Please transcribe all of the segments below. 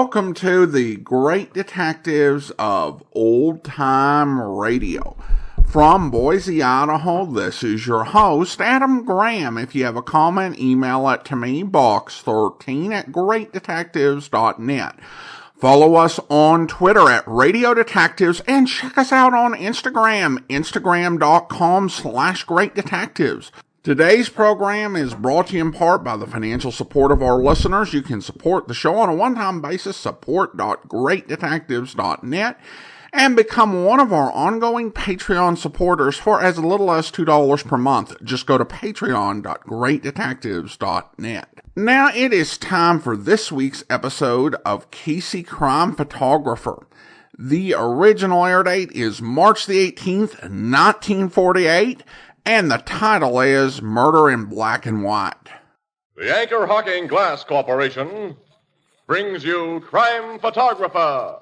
welcome to the Great Detectives of Old Time Radio. From Boise, Idaho, this is your host, Adam Graham. If you have a comment, email it to me, box13@greatdetectives.net. Follow us on Twitter at Radio Detectives and check us out on Instagram, instagram.com/greatdetectives. Today's program is brought to you in part by the financial support of our listeners. You can support the show on a one-time basis, support.greatdetectives.net, and become one of our ongoing Patreon supporters for as little as $2 per month. Just go to patreon.greatdetectives.net. Now it is time for this week's episode of Casey Crime Photographer. The original air date is March the 18th, 1948, and the title is Murder in Black and White. The Anchor Hocking Glass Corporation brings you Crime Photographer.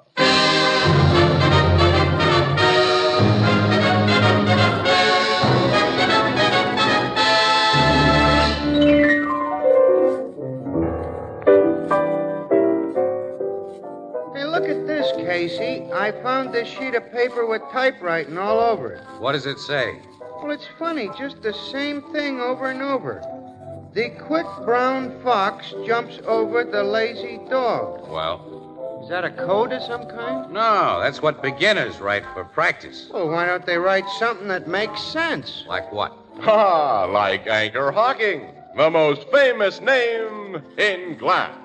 Hey, look at this, Casey. I found this sheet of paper with typewriting all over it. What does it say? Well, it's funny, just the same thing over and over. The quick brown fox jumps over the lazy dog. Well? Is that a code of some kind? No, that's what beginners write for practice. Well, why don't they write something that makes sense? Like what? Like Anchor Hocking, the most famous name in glass.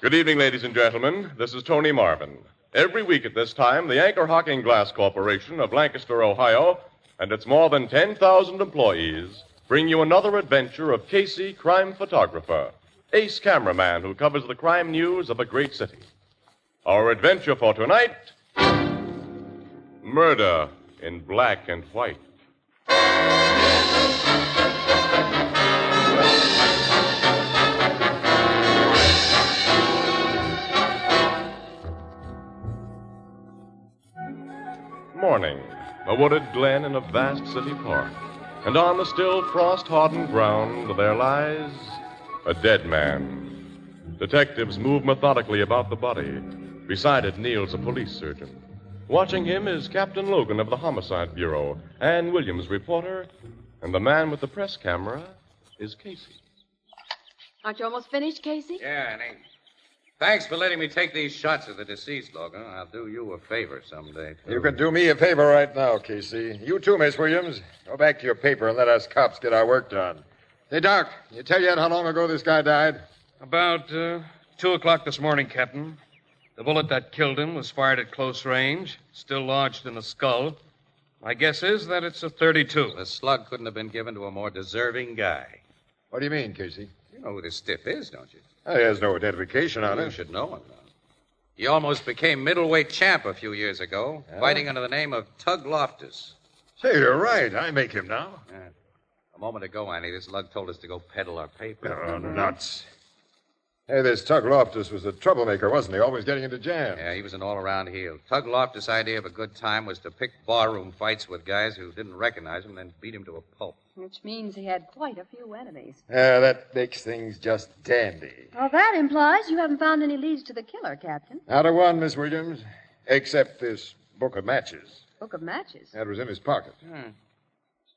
Good evening, ladies and gentlemen. This is Tony Marvin. Every week at this time, the Anchor Hocking Glass Corporation of Lancaster, Ohio, and its more than 10,000 employees bring you another adventure of Casey, crime photographer, ace cameraman who covers the crime news of a great city. Our adventure for tonight, Murder in Black and White. Morning, a wooded glen in a vast city park. And on the still frost-hardened ground there lies a dead man. Detectives move methodically about the body. Beside it kneels a police surgeon. Watching him is Captain Logan of the Homicide Bureau, Ann Williams, reporter, and the man with the press camera is Casey. Aren't you almost finished, Casey? Yeah, Annie. Thanks for letting me take these shots of the deceased, Logan. I'll do you a favor someday, too. You can do me a favor right now, Casey. You too, Miss Williams. Go back to your paper and let us cops get our work done. Hey, Doc, you tell yet how long ago this guy died? About 2 o'clock this morning, Captain. The bullet that killed him was fired at close range, still lodged in the skull. My guess is that it's a .32. The slug couldn't have been given to a more deserving guy. What do you mean, Casey? You know who this stiff is, don't you? He has no identification on You it. should know him, though. He almost became middleweight champ a few years ago, fighting under the name of Tug Loftus. Say, you're right. I make him now. Yeah. A moment ago, Annie, this lug told us to go peddle our paper. Oh, nuts. Hey, this Tug Loftus was a troublemaker, wasn't he? Always getting into jams. Yeah, he was an all-around heel. Tug Loftus' idea of a good time was to pick barroom fights with guys who didn't recognize him, then beat him to a pulp. Which means he had quite a few enemies. Yeah, that makes things just dandy. Well, that implies you haven't found any leads to the killer, Captain. Not a one, Miss Williams, except this book of matches. Book of matches. That was in his pocket.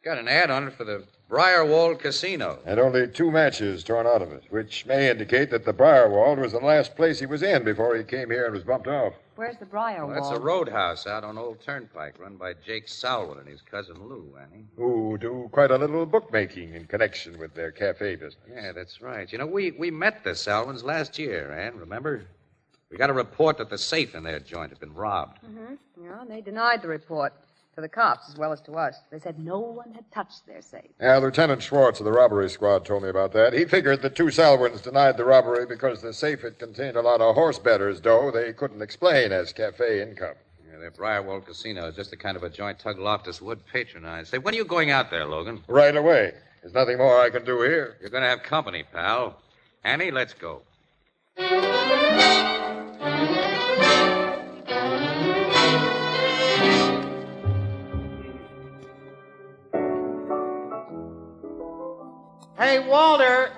Got an ad on it for the Briarwold Casino. And only 2 matches torn out of it, which may indicate that the Briarwold was the last place he was in before he came here and was bumped off. Where's the Briarwold? Well, that's a roadhouse out on Old Turnpike run by Jake Salwin and his cousin Lou, Annie. Who do quite a little bookmaking in connection with their cafe business. Yeah, that's right. You know, we met the Salwins last year, Ann, remember? We got a report that the safe in their joint had been robbed. Mm-hmm. Yeah, and they denied the report. To the cops as well as to us. They said no one had touched their safe. Yeah, Lieutenant Schwartz of the robbery squad told me about that. He figured the 2 Salwins denied the robbery because the safe had contained a lot of horse betters' dough they couldn't explain as cafe income. Yeah, their Briarwold Casino is just the kind of a joint Tug Loftus would patronize. Say, when are you going out there, Logan? Right away. There's nothing more I can do here. You're going to have company, pal. Annie, let's go. Hey, Walter,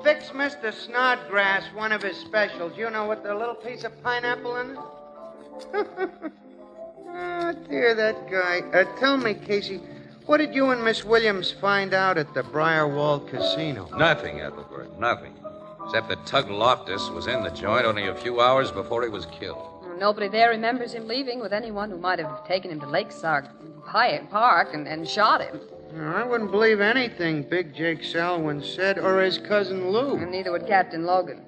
fix Mr. Snodgrass one of his specials. You know, with the little piece of pineapple in it? Oh, dear, that guy. Tell me, Casey, what did you and Miss Williams find out at the Briarwald Casino? Nothing, Ethelbert, nothing. Except that Tug Loftus was in the joint only a few hours before he was killed. Well, nobody there remembers him leaving with anyone who might have taken him to Lakeside Park and shot him. Now, I wouldn't believe anything Big Jake Selwyn said, or his cousin Lou. And neither would Captain Logan.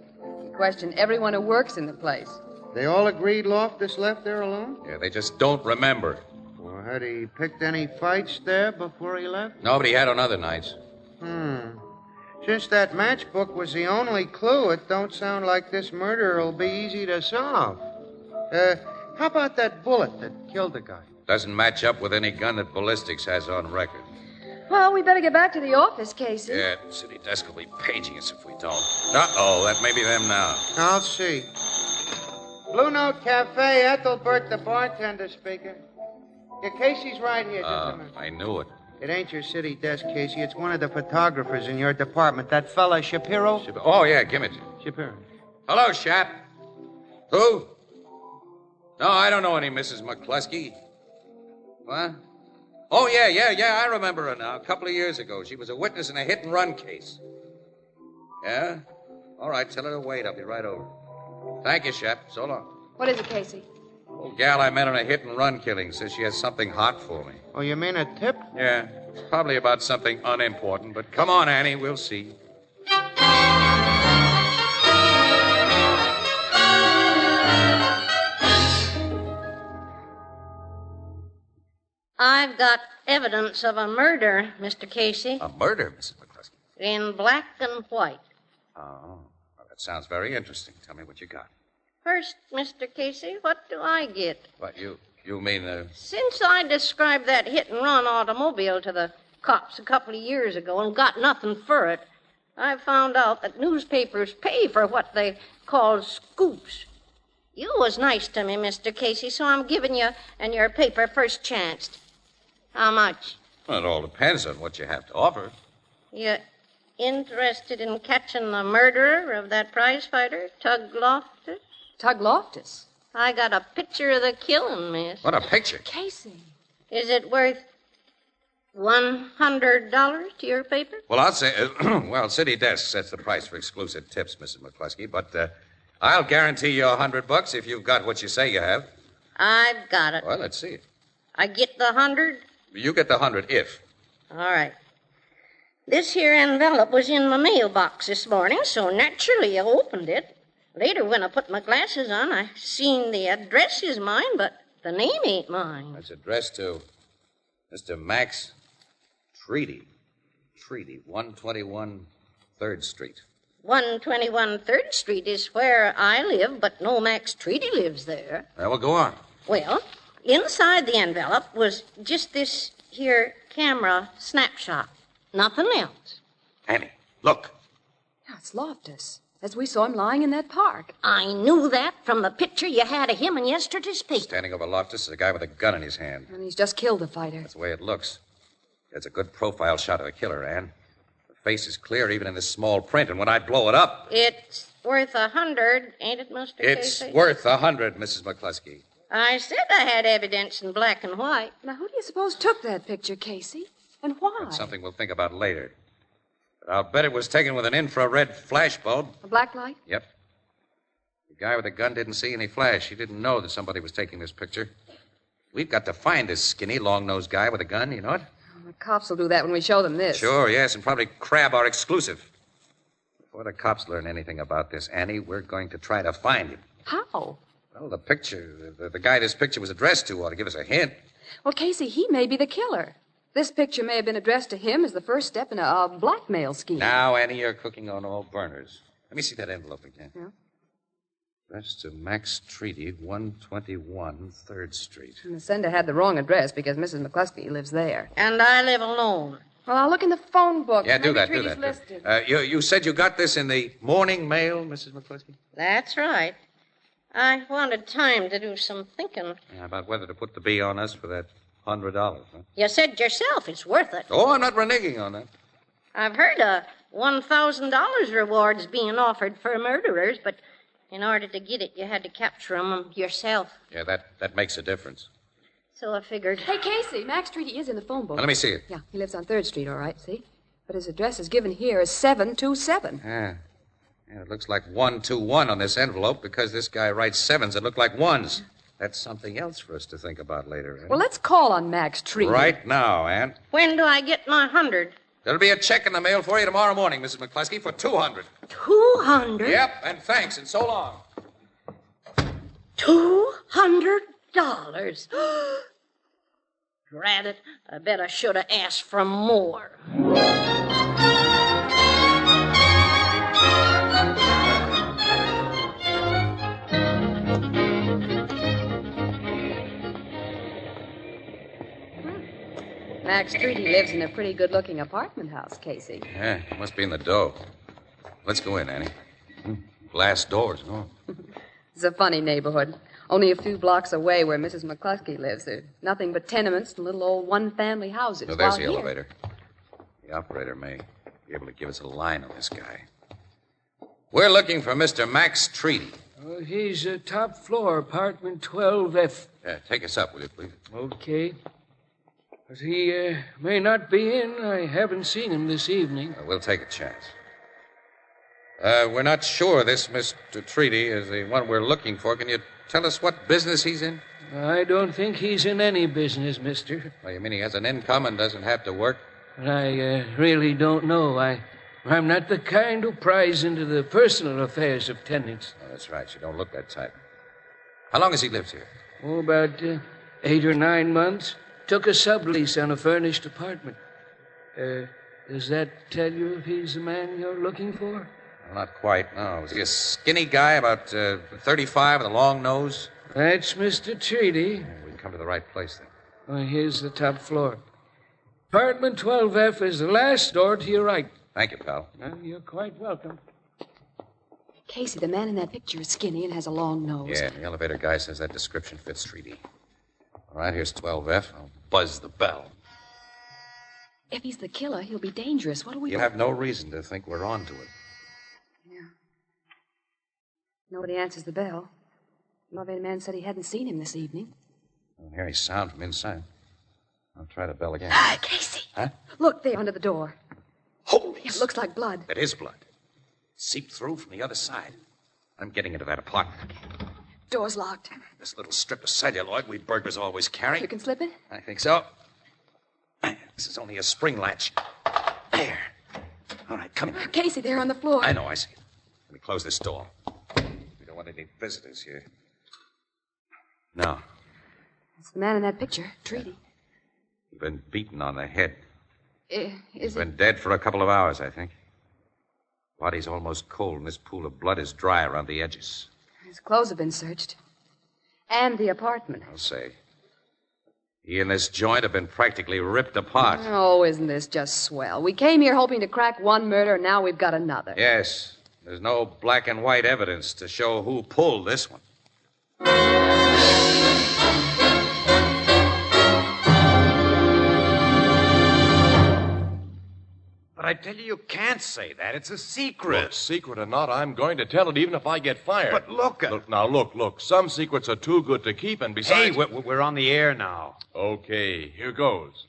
He questioned everyone who works in the place. They all agreed Loftus left there alone? Yeah, they just don't remember. Well, had he picked any fights there before he left? Nobody had on other nights. Since that matchbook was the only clue, it don't sound like this murder will be easy to solve. How about that bullet that killed the guy? Doesn't match up with any gun that ballistics has on record. Well, we better get back to the office, Casey. Yeah, the city desk will be paging us if we don't. Uh-oh, that may be them now. I'll see. Blue Note Cafe, Ethelbert, the bartender speaking. Yeah, Casey's right here. Just a minute. I knew it. It ain't your city desk, Casey. It's one of the photographers in your department. That fella, Shapiro? Oh, yeah, give it. Shapiro. Hello, Shap. Who? No, I don't know any Mrs. McCluskey. What? Oh, yeah, I remember her now. A couple of years ago. She was a witness in a hit-and-run case. Yeah? All right, tell her to wait. I'll be right over. Thank you, Shep. So long. What is it, Casey? Old gal I met on a hit-and-run killing says she has something hot for me. Oh, you mean a tip? Yeah, it's probably about something unimportant, but come on, Annie, we'll see. I've got evidence of a murder, Mr. Casey. A murder, Mrs. McCluskey? In black and white. Oh, well, that sounds very interesting. Tell me what you got. First, Mr. Casey, what do I get? What, you mean, Since I described that hit-and-run automobile to the cops a couple of years ago and got nothing for it, I found out that newspapers pay for what they call scoops. You was nice to me, Mr. Casey, so I'm giving you and your paper first chance. How much? well, it all depends on what you have to offer. You interested in catching the murderer of that prizefighter, Tug Loftus? Tug Loftus. I got a picture of the killing, miss. What a picture. Casey. Is it worth $100 to your paper? Well, I'll say, city desk sets the price for exclusive tips, Mrs. McCluskey, but I'll guarantee you $100 if you've got what you say you have. I've got it. Well, let's see it. I get the 100? You get the 100 if. All right. This here envelope was in my mailbox this morning, so naturally I opened it. Later, when I put my glasses on, I seen the address is mine, but the name ain't mine. It's addressed to Mr. Max Treaty. 121 3rd Street. 121 3rd Street is where I live, but no Max Treaty lives there. Well, go on. Well, inside the envelope was just this here camera snapshot. Nothing else. Annie, look. Yeah, it's Loftus, as we saw him lying in that park. I knew that from the picture you had of him in yesterday's paper. Standing over Loftus is a guy with a gun in his hand. And he's just killed the fighter. That's the way it looks. It's a good profile shot of the killer, Ann. The face is clear even in this small print, and when I blow it up... It's worth 100, ain't it, Mr. Casey? It's worth 100, Mrs. McCluskey. I said I had evidence in black and white. Now, who do you suppose took that picture, Casey? And why? That's something we'll think about later. But I'll bet it was taken with an infrared flash bulb. A black light? Yep. The guy with the gun didn't see any flash. He didn't know that somebody was taking this picture. We've got to find this skinny, long-nosed guy with a gun, you know it? The cops will do that when we show them this. Sure, yes, and probably crab our exclusive. Before the cops learn anything about this, Annie, we're going to try to find him. How? Well, the picture, the guy this picture was addressed to ought to give us a hint. Well, Casey, he may be the killer. This picture may have been addressed to him as the first step in a blackmail scheme. Now, Annie, you're cooking on all burners. Let me see that envelope again. Yeah? Addressed to Max Treaty, 121 3rd Street. And the sender had the wrong address because Mrs. McCluskey lives there. And I live alone. Well, I'll look in the phone book. Yeah, do Maybe that, Treaty's do listed. that. You said you got this in the morning mail, Mrs. McCluskey? That's right. I wanted time to do some thinking. Yeah, about whether to put the B on us for that $100, huh? You said yourself it's worth it. Oh, I'm not reneging on that. I've heard of $1,000 rewards being offered for murderers, but in order to get it, you had to capture 'em yourself. Yeah, that makes a difference. So I figured. Hey, Casey, Max Treaty is in the phone book. Now, let me see it. Yeah, he lives on 3rd Street, all right, see? But his address is given here as 727. Yeah, it looks like 121 on this envelope because this guy writes 7s that look like 1s. That's something else for us to think about later. Eh? Well, let's call on Max Treaty. Right now, Aunt. When do I get my 100? There'll be a check in the mail for you tomorrow morning, Mrs. McCluskey, for 200. 200? Yep, and thanks, and so long. $200? Drat it, I bet I should have asked for more. Max Treaty lives in a pretty good-looking apartment house, Casey. Yeah, must be in the dough. Let's go in, Annie. Glass doors, oh. It's a funny neighborhood. Only a few blocks away where Mrs. McCluskey lives. There's nothing but tenements and little old one-family houses. So there's the While here- elevator. The operator may be able to give us a line on this guy. We're looking for Mr. Max Treaty. Oh, he's top floor, apartment 12F. Take us up, will you, please? Okay. But he may not be in. I haven't seen him this evening. We'll take a chance. We're not sure this Mr. Treaty is the one we're looking for. Can you tell us what business he's in? I don't think he's in any business, mister. Well, you mean he has an income and doesn't have to work? I really don't know. I'm not the kind who pries into the personal affairs of tenants. Oh, that's right. You don't look that type. How long has he lived here? Oh, about 8 or 9 months. Took a sublease on a furnished apartment. Does that tell you if he's the man you're looking for? Well, not quite, no. Was he a skinny guy, about 35 with a long nose? That's Mr. Treaty. Yeah, we've come to the right place, then. Oh, here's the top floor. Apartment 12F is the last door to your right. Thank you, pal. You're quite welcome. Casey, the man in that picture is skinny and has a long nose. Yeah, the elevator guy says that description fits Treaty. All right, here's 12F. I'll buzz the bell. If he's the killer, he'll be dangerous. What do we... You have no reason to think we're on to it. Yeah. Nobody answers the bell. The elevator man said he hadn't seen him this evening. I don't hear any sound from inside. I'll try the bell again. Casey! Huh? Look, there, under the door. Holy... It looks like blood. It is blood. Seeped through from the other side. I'm getting into that apartment. Door's locked. This little strip of celluloid we burglars always carry. You can slip it? I think so. This is only a spring latch. There. All right, come in. Casey, there on the floor. I know, I see it. Let me close this door. We don't want any visitors here. No. It's the man in that picture, Treaty. He's been beaten on the head. Is He's it... been dead for a couple of hours, I think. Body's almost cold, and this pool of blood is dry around the edges. His clothes have been searched. And the apartment. I'll say. He and this joint have been practically ripped apart. Oh, isn't this just swell? We came here hoping to crack one murder, and now we've got another. Yes. There's no black and white evidence to show who pulled this one. But I tell you can't say that. It's a secret. Look, secret or not, I'm going to tell it even if I get fired. But look... Look. Some secrets are too good to keep, and besides... Hey, we're on the air now. Okay, here goes.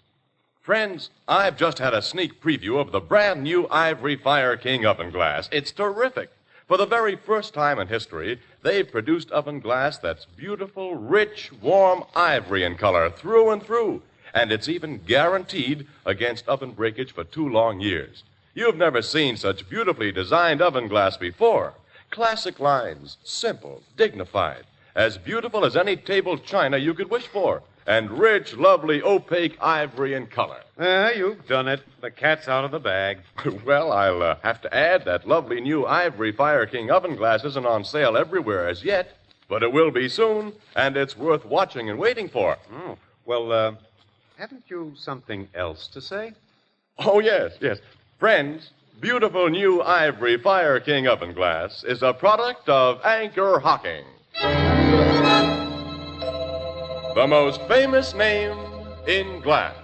Friends, I've just had a sneak preview of the brand new Ivory Fire King oven glass. It's terrific. For the very first time in history, they've produced oven glass that's beautiful, rich, warm ivory in color through and through. And it's even guaranteed against oven breakage for 2 long years. You've never seen such beautifully designed oven glass before. Classic lines, simple, dignified, as beautiful as any table china you could wish for, and rich, lovely, opaque ivory in color. You've done it. The cat's out of the bag. Well, I'll have to add that lovely new Ivory Fire King oven glass isn't on sale everywhere as yet, but it will be soon, and it's worth watching and waiting for. Oh, well, haven't you something else to say? Oh, yes. Friends, beautiful new Ivory Fire King oven glass is a product of Anchor Hocking, the most famous name in glass.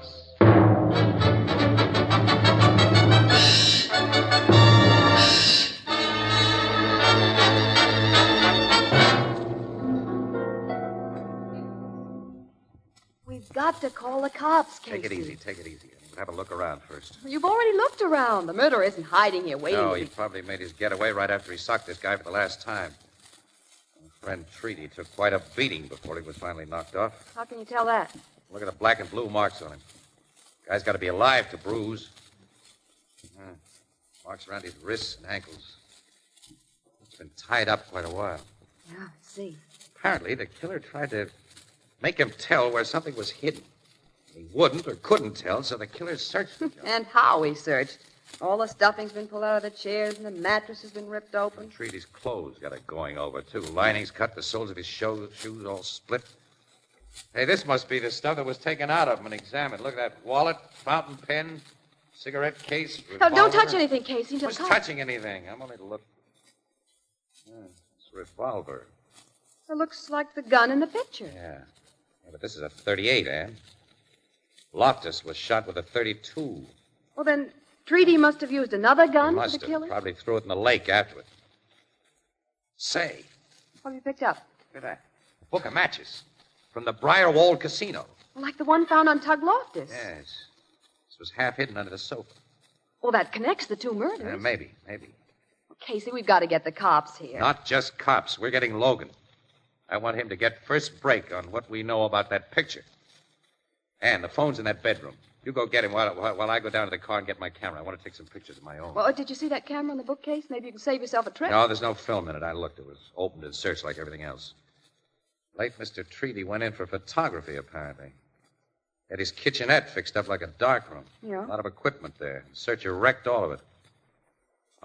We've got to call the cops, Casey. Take it easy. We'll have a look around first. You've already looked around. The murderer isn't hiding here waiting. No, he probably made his getaway right after he socked this guy for the last time. My friend Treaty took quite a beating before he was finally knocked off. How can you tell that? Look at the black and blue marks on him. Guy's got to be alive to bruise. Marks around his wrists and ankles. He's been tied up quite a while. Yeah, I see. Apparently, the killer tried to make him tell where something was hidden. He wouldn't or couldn't tell, so the killer searched for him. And how he searched. All the stuffing's been pulled out of the chairs and the mattress has been ripped open. Treaty's clothes got it going over, too. Linings cut, the soles of his shoes all split. Hey, this must be the stuff that was taken out of him and examined. Look at that wallet, fountain pen, cigarette case, revolver. Don't touch anything, Casey. Until Who's touching anything? I'm only to look. It's a revolver. It looks like the gun in the picture. Yeah, but this is a .38, Ann. Loftus was shot with a .32. Well, then, Treaty must have used another gun for the killing? Probably threw it in the lake afterward. Say. What have you picked up? Look at that. A book of matches. From the Briarwold Casino. Well, like the one found on Tug Loftus. Yes. This was half hidden under the sofa. Well, that connects the two murders. Maybe. Well, Casey, we've got to get the cops here. Not just cops. We're getting Logan. I want him to get first break on what we know about that picture. And the phone's in that bedroom. You go get him while I go down to the car and get my camera. I want to take some pictures of my own. Well, did you see that camera in the bookcase? Maybe you can save yourself a trip. No, there's no film in it. I looked. It was opened and searched like everything else. Late Mr. Treaty went in for photography, apparently. Had his kitchenette fixed up like a darkroom. Yeah. A lot of equipment there. The searcher wrecked all of it.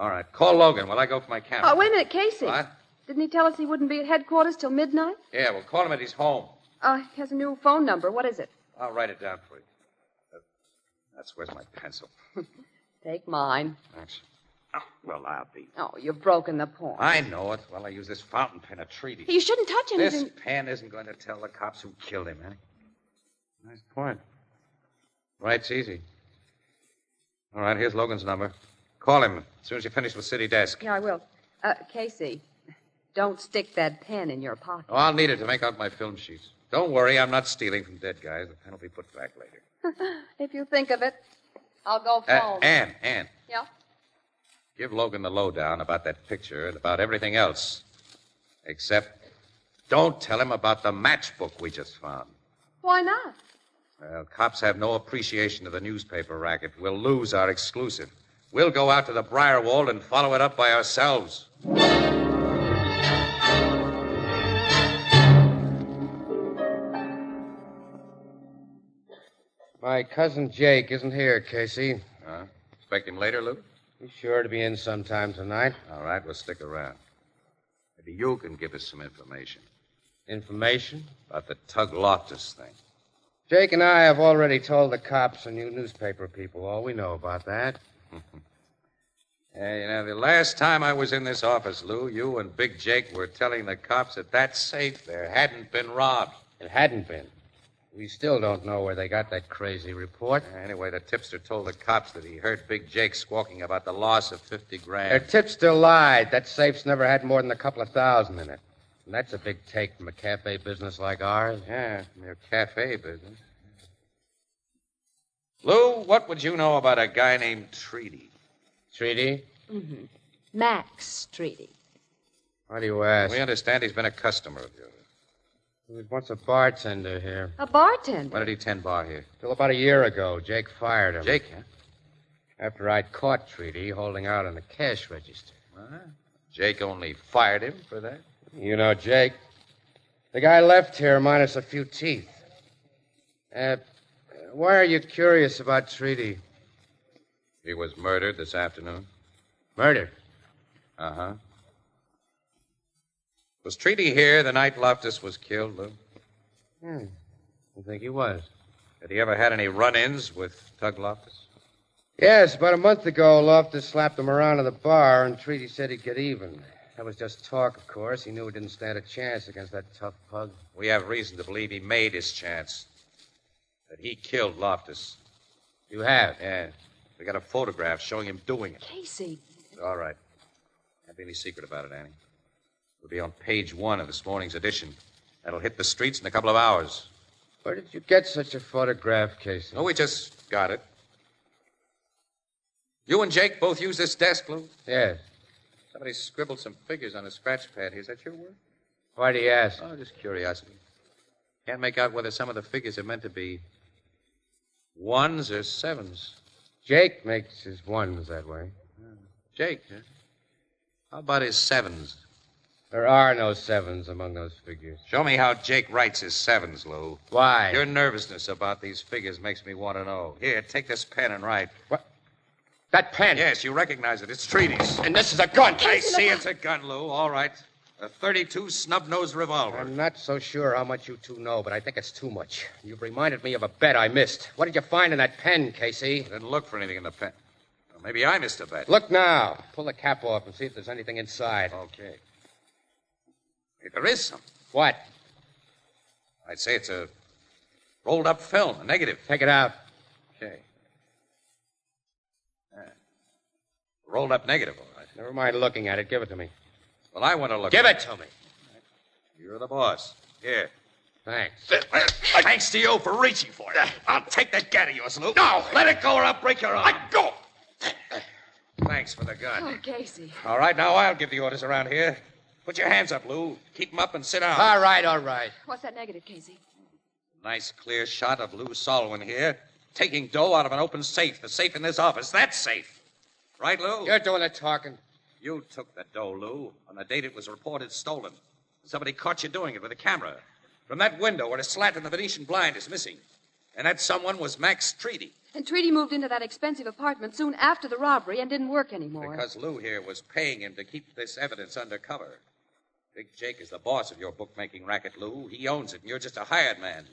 All right, call Logan while I go for my camera. Wait a minute, Casey. What? Didn't he tell us he wouldn't be at headquarters till midnight? Yeah, we'll call him at his home. He has a new phone number. What is it? I'll write it down for you. Where's my pencil? Take mine. Thanks. Oh, well, I'll be. Oh, you've broken the point. I know it. Well, I use this fountain pen of Treaty. You shouldn't touch anything. This pen isn't going to tell the cops who killed him, eh? Nice point. Write's easy. All right, here's Logan's number. Call him as soon as you finish with City Desk. Yeah, I will. Casey, don't stick that pen in your pocket. Oh, I'll need it to make out my film sheets. Don't worry, I'm not stealing from dead guys. The pen will be put back later. If you think of it, I'll go phone. Ann. Yeah? Give Logan the lowdown about that picture and about everything else. Except, don't tell him about the matchbook we just found. Why not? Well, cops have no appreciation of the newspaper racket. We'll lose our exclusive. We'll go out to the Briarwold and follow it up by ourselves. My cousin Jake isn't here, Casey. Expect him later, Luke? He's sure to be in sometime tonight. All right, we'll stick around. Maybe you can give us some information. Information? About the Tug Loftus thing. Jake and I have already told the cops and you newspaper people all we know about that. Hey, the last time I was in this office, Lou, you and Big Jake were telling the cops that safe there hadn't been robbed. It hadn't been. We still don't know where they got that crazy report. Anyway, the tipster told the cops that he heard Big Jake squawking about the loss of $50,000. Their tipster lied. That safe's never had more than a couple of thousand in it. And that's a big take from a cafe business like ours. Yeah, from your cafe business. Lou, what would you know about a guy named Treaty? Treaty? Mm-hmm. Max Treaty. Why do you ask? We understand he's been a customer of yours. He was once a bartender here. A bartender? When did he tend bar here? Till about a year ago. Jake fired him. Jake, huh? After I'd caught Treaty holding out on the cash register. Jake only fired him for that? You know Jake. The guy left here minus a few teeth. Why are you curious about Treaty? He was murdered this afternoon. Murdered? Uh-huh. Was Treaty here the night Loftus was killed, Lou? I think he was. Had he ever had any run-ins with Tug Loftus? Yes, about a month ago, Loftus slapped him around in the bar, and Treaty said he'd get even. That was just talk, of course. He knew he didn't stand a chance against that tough pug. We have reason to believe he made his chance. That he killed Loftus. You have? Yeah. We got a photograph showing him doing it. Casey. All right. Can't be any secret about it, Annie. It'll be on page 1 of this morning's edition. That'll hit the streets in a couple of hours. Where did you get such a photograph, Casey? Oh, we just got it. You and Jake both use this desk, Lou? Yes. Somebody scribbled some figures on a scratch pad here. Is that your work? Why do you ask? Oh, just curiosity. Can't make out whether some of the figures are meant to be ones or sevens. Jake makes his ones that way. Jake, huh? How about his sevens? There are no sevens among those figures. Show me how Jake writes his sevens, Lou. Why? Your nervousness about these figures makes me want to know. Here, take this pen and write. What? That pen? Yes, you recognize it. It's treaties. And this is a gun. I see it's a gun, Lou. All right. A .32 snub-nosed revolver. I'm not so sure how much you two know, but I think it's too much. You've reminded me of a bet I missed. What did you find in that pen, Casey? I didn't look for anything in the pen. Well, maybe I missed a bet. Look now. Pull the cap off and see if there's anything inside. Okay. Hey, there is some. What? I'd say it's a rolled-up film, a negative. Take it out. Okay. Rolled-up negative, all right. Never mind looking at it. Give it to me. Well, I want to look Give at it to me. You're the boss. Here. Thanks. Thanks to you for reaching for it. I'll take that gat of yours, Lou. No! Let it go or I'll break your arm. Let go! Thanks for the gun. Oh, Casey. All right, now I'll give the orders around here. Put your hands up, Lou. Keep them up and sit down. All right, all right. What's that negative, Casey? Nice clear shot of Lou Solomon here, taking dough out of an open safe. The safe in this office. That's safe. Right, Lou? You're doing the talking. You took the dough, Lou, on the date it was reported stolen. Somebody caught you doing it with a camera. From that window where a slat in the Venetian blind is missing. And that someone was Max Treaty. And Treaty moved into that expensive apartment soon after the robbery and didn't work anymore. Because Lou here was paying him to keep this evidence undercover. Big Jake is the boss of your bookmaking racket, Lou. He owns it, and you're just a hired man.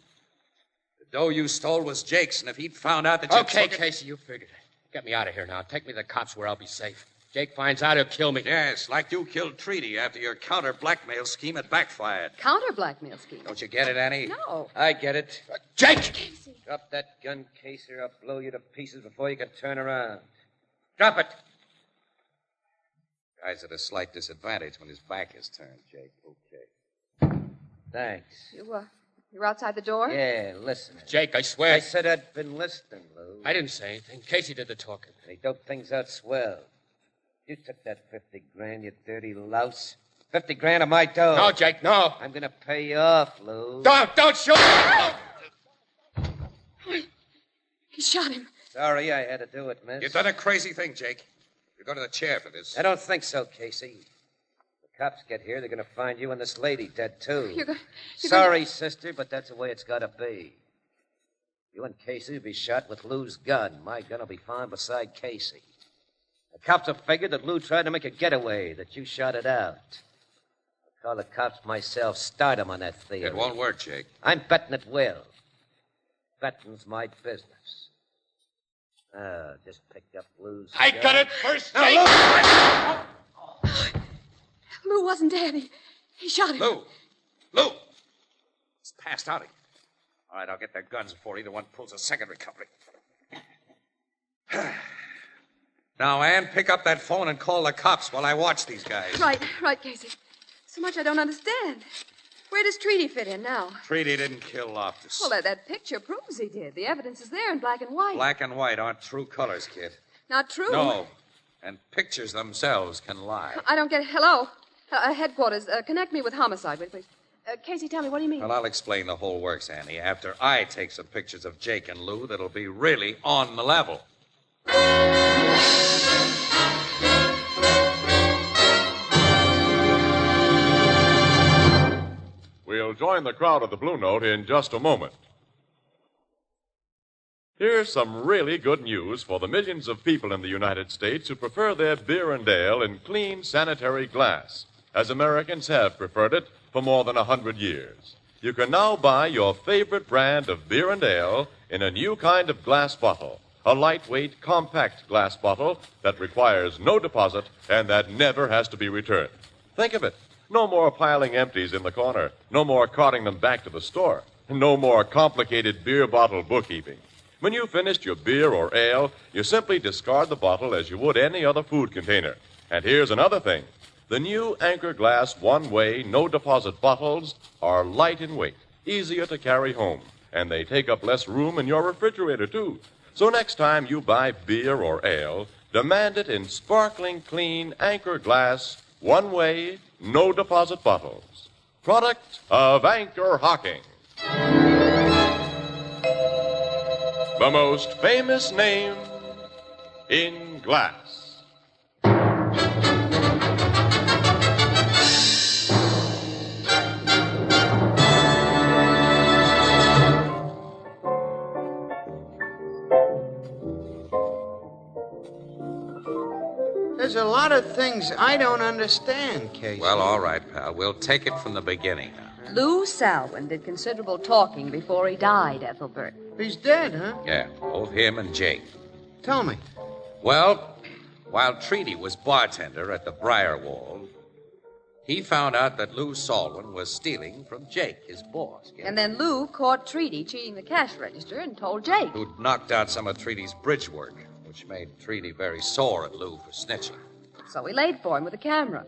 The dough you stole was Jake's, and if he'd found out that you Okay, took it... Casey, you figured it. Get me out of here now. Take me to the cops where I'll be safe. Jake finds out, he'll kill me. Yes, like you killed Treaty after your counter-blackmail scheme had backfired. Counter-blackmail scheme? Don't you get it, Annie? No. I get it. Jake! Casey. Drop that gun, Casey, or I'll blow you to pieces before you can turn around. Drop it! Guy's at a slight disadvantage when his back is turned, Jake. Okay. Thanks. You're outside the door? Yeah, listen. Jake, I swear. I said I'd been listening, Lou. I didn't say anything. Casey did the talking. They dope things out swell. You took that 50 grand, you dirty louse. 50 grand of my dough. No, Jake, no. I'm gonna pay you off, Lou. Don't shoot! He shot him. Sorry I had to do it, miss. You've done a crazy thing, Jake. You go to the chair for this. I don't think so, Casey. The cops get here, they're gonna find you and this lady dead, too. Sorry, sister, but that's the way it's gotta be. You and Casey will be shot with Lou's gun. My gun will be found beside Casey. The cops have figured that Lou tried to make a getaway, that you shot it out. I'll call the cops myself, start them on that theory. It won't work, Jake. I'm betting it will. Betting's my business. Just picked up Lou's I gun. got it first, Now, Jake! Lou wasn't dead. He shot him. Lou! He's passed out again. All right, I'll get their guns before either one pulls a second recovery. Now, Ann, pick up that phone and call the cops while I watch these guys. Right, Casey. So much I don't understand. Where does Treaty fit in now? Treaty didn't kill Loftus. Well, that picture proves he did. The evidence is there in black and white. Black and white aren't true colors, kid. Not true. No. And pictures themselves can lie. I don't get it. Hello? Headquarters, connect me with homicide, will you please? Casey, tell me, what do you mean? Well, I'll explain the whole works, Annie, after I take some pictures of Jake and Lou that'll be really on the level. We'll join the crowd at the Blue Note in just a moment. Here's some really good news for the millions of people in the United States who prefer their beer and ale in clean, sanitary glass, as Americans have preferred it for more than 100 years. You can now buy your favorite brand of beer and ale in a new kind of glass bottle, a lightweight, compact glass bottle that requires no deposit and that never has to be returned. Think of it. No more piling empties in the corner. No more carting them back to the store. No more complicated beer bottle bookkeeping. When you've finished your beer or ale, you simply discard the bottle as you would any other food container. And here's another thing. The new Anchor Glass one-way, no-deposit bottles are light in weight, easier to carry home, and they take up less room in your refrigerator, too. So next time you buy beer or ale, demand it in sparkling clean Anchor glass, one-way, no-deposit bottles. Product of Anchor Hocking. The most famous name in glass. There's a lot of things I don't understand, Casey. Well, all right, pal. We'll take it from the beginning now. Lou Salwin did considerable talking before he died, Ethelbert. He's dead, huh? Yeah, both him and Jake. Tell me. Well, while Treaty was bartender at the Briarwald, he found out that Lou Salwin was stealing from Jake, his boss. And then Lou caught Treaty cheating the cash register and told Jake. Who'd knocked out some of Treaty's bridge work, which made Treaty very sore at Lou for snitching. So he laid for him with a camera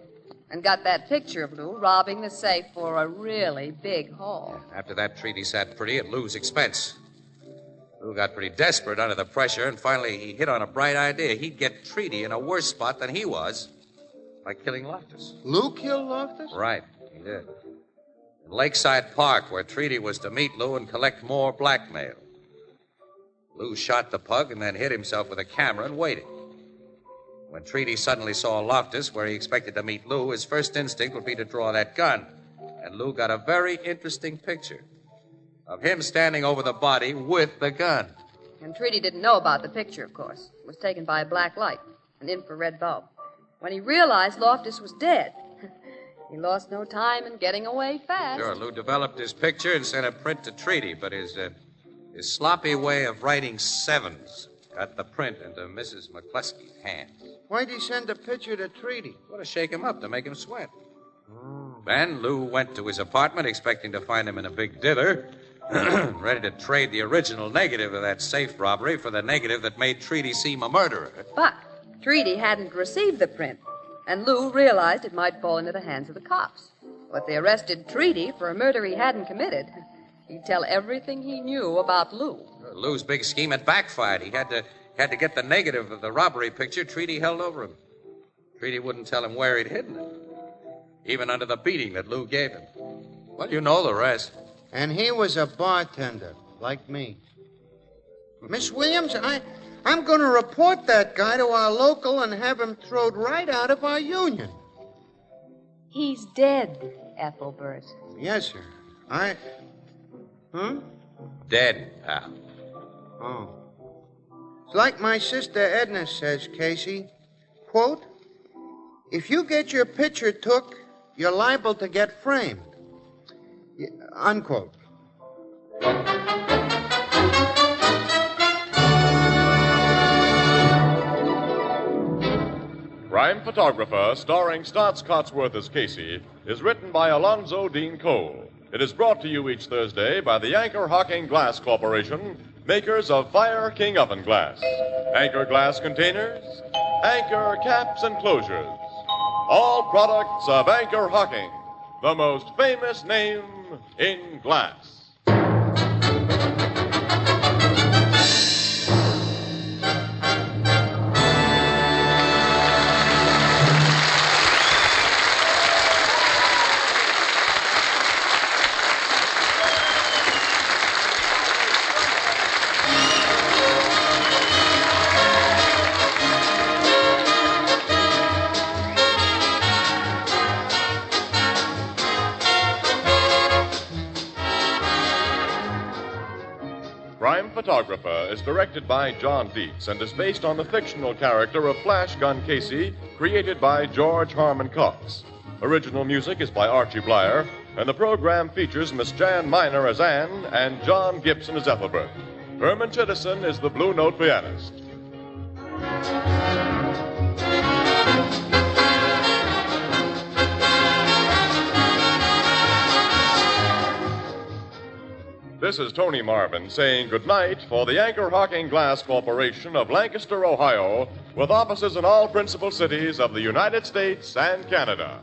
and got that picture of Lou robbing the safe for a really big haul. After that, Treaty sat pretty at Lou's expense. Lou got pretty desperate under the pressure, and finally he hit on a bright idea. He'd get Treaty in a worse spot than he was by killing Loftus. Lou killed Loftus? Right, he did. In Lakeside Park, where Treaty was to meet Lou and collect more blackmail. Lou shot the pug and then hit himself with a camera and waited. When Treaty suddenly saw Loftus where he expected to meet Lou, his first instinct would be to draw that gun. And Lou got a very interesting picture of him standing over the body with the gun. And Treaty didn't know about the picture, of course. It was taken by a black light, an infrared bulb. When he realized Loftus was dead, he lost no time in getting away fast. Sure, Lou developed his picture and sent a print to Treaty, but his sloppy way of writing sevens got the print into Mrs. McCluskey's hands. Why'd he send a picture to Treaty? Well, to shake him up, to make him sweat. Then Lou went to his apartment expecting to find him in a big dither, ready to trade the original negative of that safe robbery for the negative that made Treaty seem a murderer. But Treaty hadn't received the print, and Lou realized it might fall into the hands of the cops. But they arrested Treaty for a murder he hadn't committed. He'd tell everything he knew about Lou. Lou's big scheme had backfired. He had to get the negative of the robbery picture Treaty held over him. Treaty wouldn't tell him where he'd hidden it, even under the beating that Lou gave him. Well, you know the rest. And he was a bartender, like me. Miss Williams, I'm going to report that guy to our local and have him thrown right out of our union. He's dead, Ethelbert. Yes, sir. Dead, pal. Oh. It's like my sister Edna says, Casey. Quote, if you get your picture took, you're liable to get framed. Unquote. Crime Photographer, starring Stotts Cotsworth as Casey, is written by Alonzo Dean Cole. It is brought to you each Thursday by the Anchor Hocking Glass Corporation, makers of Fire King Oven Glass, Anchor Glass Containers, Anchor Caps and Closures. All products of Anchor Hocking, the most famous name in glass. Crime Photographer is directed by John Dietz and is based on the fictional character of Flash Gun Casey, created by George Harmon Cox. Original music is by Archie Blyer, and the program features Miss Jan Miner as Anne and John Gibson as Ethelbert. Herman Chittison is the Blue Note pianist. This is Tony Marvin saying goodnight for the Anchor Hocking Glass Corporation of Lancaster, Ohio, with offices in all principal cities of the United States and Canada.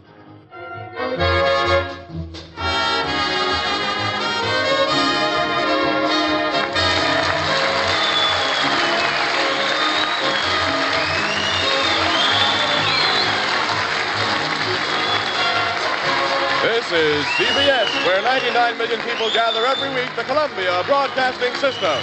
CBS, where 99 million people gather every week, the Columbia Broadcasting System.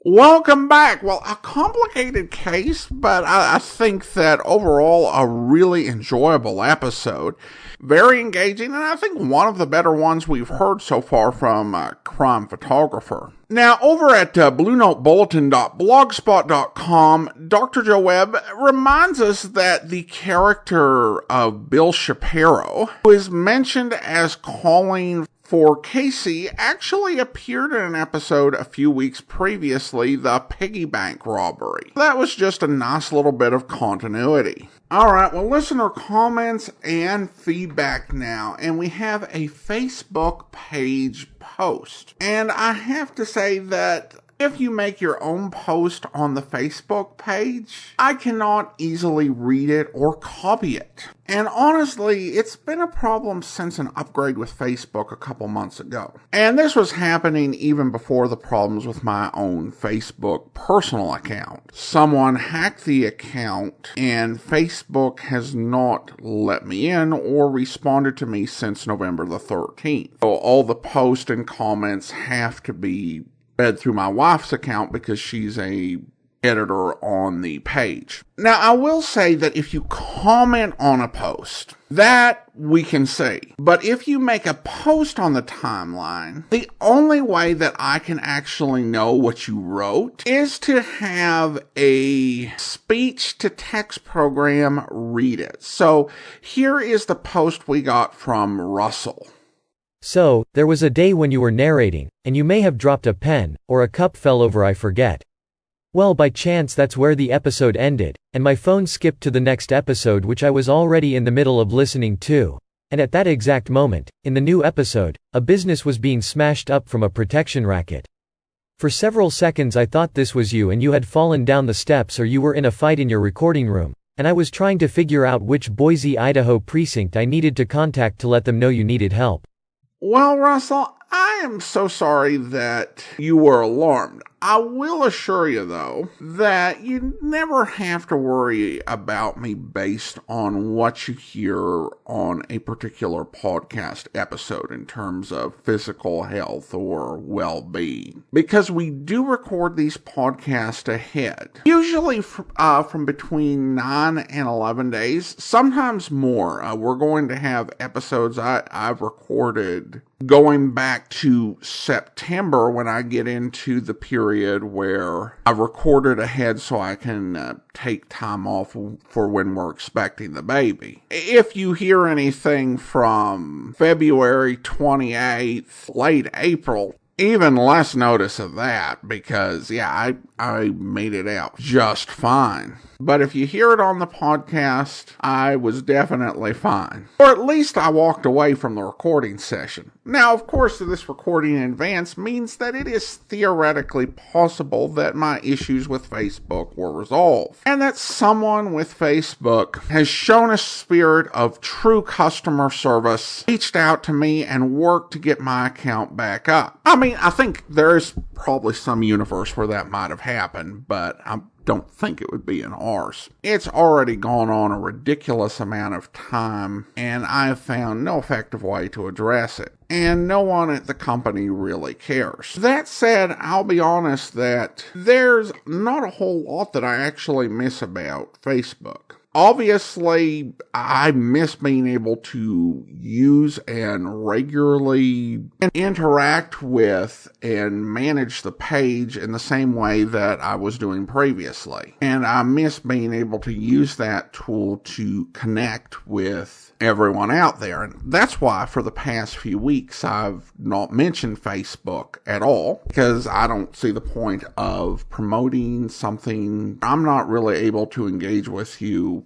Welcome back. Well, a complicated case, but I think that overall a really enjoyable episode. Very engaging, and I think one of the better ones we've heard so far from Crime Photographer. Now, over at BlueNoteBulletin.blogspot.com, Dr. Joe Webb reminds us that the character of Bill Shapiro, who is mentioned as calling for Casey, actually appeared in an episode a few weeks previously, the piggy bank robbery. That was just a nice little bit of continuity. Alright, well, listener comments and feedback now, and we have a Facebook page post. And I have to say that if you make your own post on the Facebook page, I cannot easily read it or copy it. And honestly, it's been a problem since an upgrade with Facebook a couple months ago. And this was happening even before the problems with my own Facebook personal account. Someone hacked the account, and Facebook has not let me in or responded to me since November the 13th. So all the posts and comments have to be read through my wife's account because she's a editor on the page. Now, I will say that if you comment on a post, that we can see. But if you make a post on the timeline, the only way that I can actually know what you wrote is to have a speech-to-text program read it. So here is the post we got from Russell. So, there was a day when you were narrating, and you may have dropped a pen, or a cup fell over, I forget. Well, by chance that's where the episode ended, and my phone skipped to the next episode which I was already in the middle of listening to. And at that exact moment, in the new episode, a business was being smashed up from a protection racket. For several seconds I thought this was you and you had fallen down the steps or you were in a fight in your recording room, and I was trying to figure out which Boise, Idaho precinct I needed to contact to let them know you needed help. Well, Russell, I am so sorry that you were alarmed. I will assure you, though, that you never have to worry about me based on what you hear on a particular podcast episode in terms of physical health or well-being. Because we do record these podcasts ahead, usually from between 9 and 11 days, sometimes more. We're going to have episodes I've recorded going back to September when I get into the period where I recorded ahead so I can take time off for when we're expecting the baby. If you hear anything from February 28th, late April, even less notice of that because, yeah, I made it out just fine. But if you hear it on the podcast, I was definitely fine. Or at least I walked away from the recording session. Now, of course, this recording in advance means that it is theoretically possible that my issues with Facebook were resolved. And that someone with Facebook has shown a spirit of true customer service, reached out to me, and worked to get my account back up. I mean, I think there's probably some universe where that might have happened, but I don't think it would be in ours. It's already gone on a ridiculous amount of time, and I have found no effective way to address it. And no one at the company really cares. That said, I'll be honest that there's not a whole lot that I actually miss about Facebook. Obviously, I miss being able to use and regularly interact with and manage the page in the same way that I was doing previously. And I miss being able to use that tool to connect with everyone out there. And that's why for the past few weeks I've not mentioned Facebook at all, because I don't see the point of promoting something I'm not really able to engage with you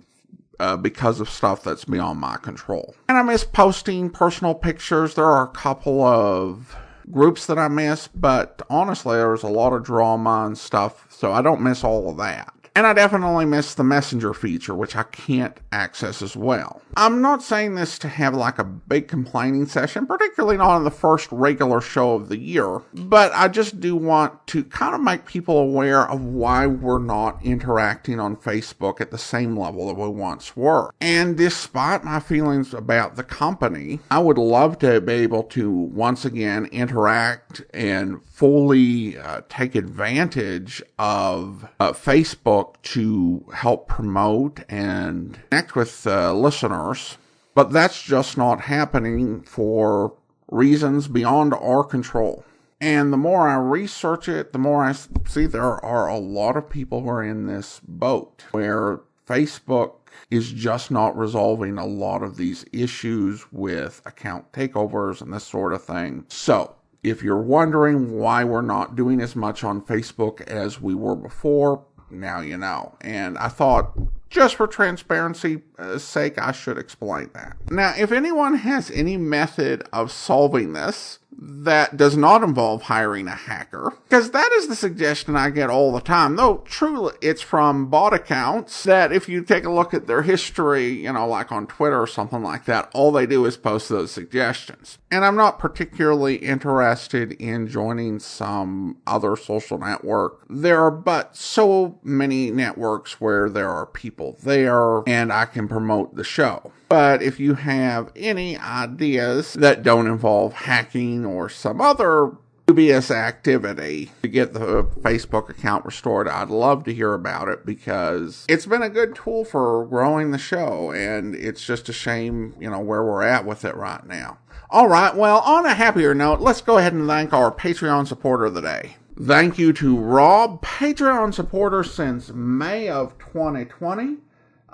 because of stuff that's beyond my control. And I miss posting personal pictures. There are a couple of groups that I miss, but honestly there's a lot of drama and stuff, so I don't miss all of that. And I definitely miss the messenger feature, which I can't access as well. I'm not saying this to have like a big complaining session, particularly not on the first regular show of the year, but I just do want to kind of make people aware of why we're not interacting on Facebook at the same level that we once were. And despite my feelings about the company, I would love to be able to once again interact and fully take advantage of Facebook to help promote and connect with listeners. But that's just not happening for reasons beyond our control. And the more I research it, the more I see there are a lot of people who are in this boat where Facebook is just not resolving a lot of these issues with account takeovers and this sort of thing. So, if you're wondering why we're not doing as much on Facebook as we were before, now you know. And I thought, just for transparency's sake, I should explain that. Now, if anyone has any method of solving this that does not involve hiring a hacker, because that is the suggestion I get all the time, though truly it's from bot accounts that if you take a look at their history, like on Twitter or something like that, all they do is post those suggestions. And I'm not particularly interested in joining some other social network. There are but so many networks where there are people there and I can promote the show. But if you have any ideas that don't involve hacking or some other dubious activity to get the Facebook account restored, I'd love to hear about it because it's been a good tool for growing the show, and it's just a shame, where we're at with it right now. All right, well, on a happier note, let's go ahead and thank our Patreon supporter of the day. Thank you to Rob, Patreon supporter since May of 2020.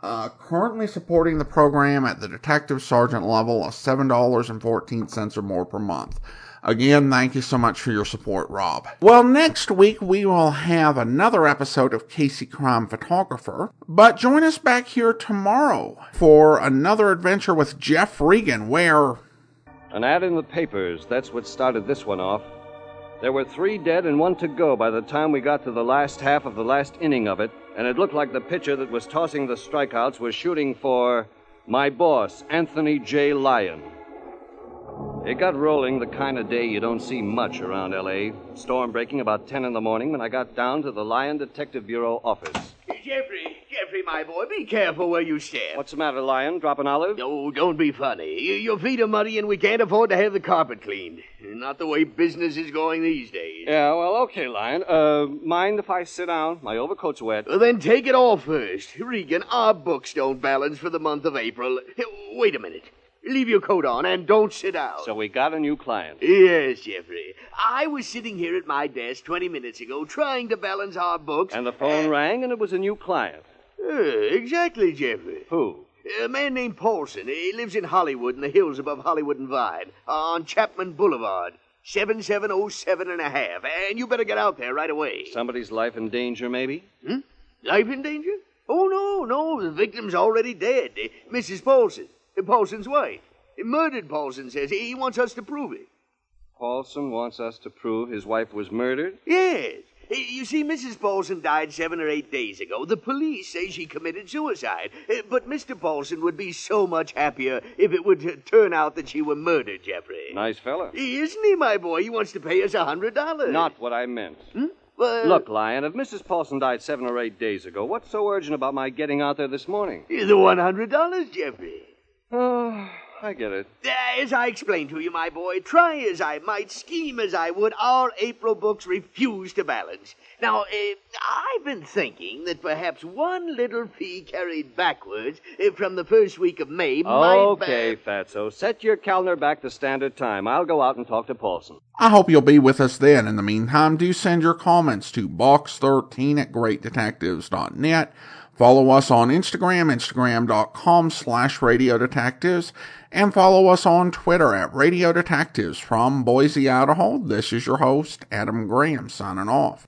Currently supporting the program at the detective sergeant level of $7.14 or more per month. Again, thank you so much for your support, Rob. Well, next week we will have another episode of Casey Crime Photographer, but join us back here tomorrow for another adventure with Jeff Regan, where... An ad in the papers, that's what started this one off. There were 3 dead and 1 to go by the time we got to the last half of the last inning of it, and it looked like the pitcher that was tossing the strikeouts was shooting for my boss, Anthony J. Lyon. It got rolling the kind of day you don't see much around L.A. Storm breaking about 10 in the morning when I got down to the Lyon Detective Bureau office. Jeffrey, my boy, be careful where you step. What's the matter, Lyon? Drop an olive? No, don't be funny. Your feet are muddy and we can't afford to have the carpet cleaned. Not the way business is going these days. Yeah, well, okay, Lyon. Mind if I sit down? My overcoat's wet. Well, then take it off first. Regan, our books don't balance for the month of April. Wait a minute. Leave your coat on and don't sit down. So we got a new client. Yes, Jeffrey. I was sitting here at my desk 20 minutes ago trying to balance our books. And the phone rang and it was a new client. Exactly, Jeffrey. Who? A man named Paulson. He lives in Hollywood in the hills above Hollywood and Vine on Chapman Boulevard. 7707 and a half. And you better get out there right away. Somebody's life in danger, maybe? Life in danger? Oh, no. The victim's already dead. Mrs. Paulson. Paulson's wife. Murdered, Paulson says. He wants us to prove it. Paulson wants us to prove his wife was murdered? Yes. You see, Mrs. Paulson died 7 or 8 days ago. The police say she committed suicide. But Mr. Paulson would be so much happier if it would turn out that she were murdered, Jeffrey. Nice fella. Isn't he, my boy? He wants to pay us $100. Not what I meant. Well, look, Lyon, if Mrs. Paulson died 7 or 8 days ago, what's so urgent about my getting out there this morning? The $100, Jeffrey. Oh, I get it. As I explained to you, my boy, try as I might, scheme as I would, our April books refuse to balance. Now, I've been thinking that perhaps one little fee carried backwards from the first week of May might... Okay, Fatso, set your calendar back to standard time. I'll go out and talk to Paulson. I hope you'll be with us then. In the meantime, do send your comments to box13@greatdetectives.net. Follow us on Instagram, instagram.com/radiodetectives, and follow us on Twitter at Radio Detectives. From Boise, Idaho, this is your host, Adam Graham, signing off.